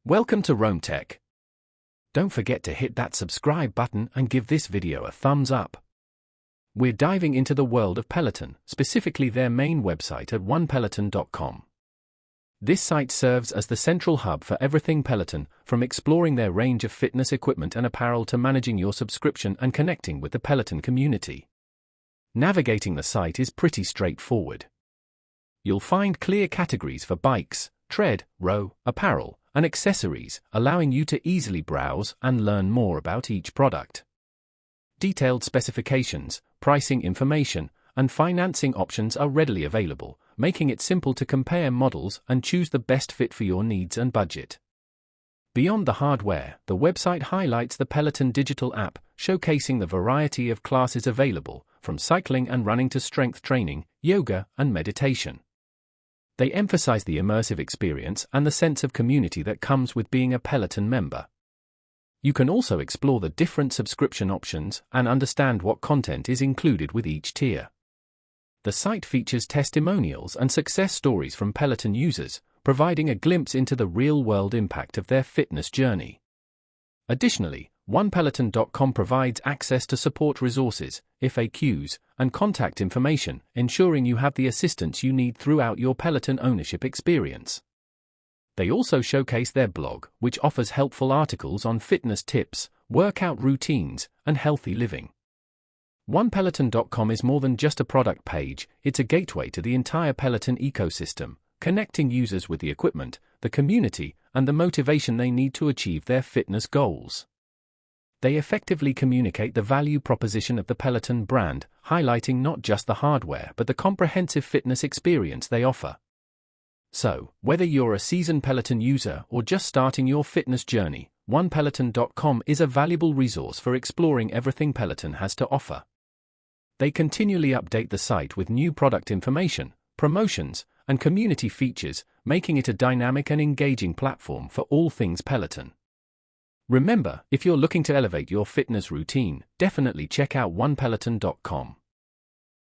Welcome to Rome Tech. Don't forget to hit that subscribe button and give this video a thumbs up. We're diving into the world of Peloton, specifically their main website at onepeloton.com. This site serves as the central hub for everything Peloton, from exploring their range of fitness equipment and apparel to managing your subscription and connecting with the Peloton community. Navigating the site is pretty straightforward. You'll find clear categories for bikes, tread, row, apparel, and accessories, allowing you to easily browse and learn more about each product. Detailed specifications, pricing information, and financing options are readily available, making it simple to compare models and choose the best fit for your needs and budget. Beyond the hardware, the website highlights the Peloton digital app, showcasing the variety of classes available, from cycling and running to strength training, yoga, and meditation. They emphasize the immersive experience and the sense of community that comes with being a Peloton member. You can also explore the different subscription options and understand what content is included with each tier. The site features testimonials and success stories from Peloton users, providing a glimpse into the real-world impact of their fitness journey. Additionally, onepeloton.com provides access to support resources, FAQs, and contact information, ensuring you have the assistance you need throughout your Peloton ownership experience. They also showcase their blog, which offers helpful articles on fitness tips, workout routines, and healthy living. onepeloton.com is more than just a product page, it's a gateway to the entire Peloton ecosystem, connecting users with the equipment, the community, and the motivation they need to achieve their fitness goals. They effectively communicate the value proposition of the Peloton brand, highlighting not just the hardware but the comprehensive fitness experience they offer. So, whether you're a seasoned Peloton user or just starting your fitness journey, onepeloton.com is a valuable resource for exploring everything Peloton has to offer. They continually update the site with new product information, promotions, and community features, making it a dynamic and engaging platform for all things Peloton. Remember, if you're looking to elevate your fitness routine, definitely check out onepeloton.com.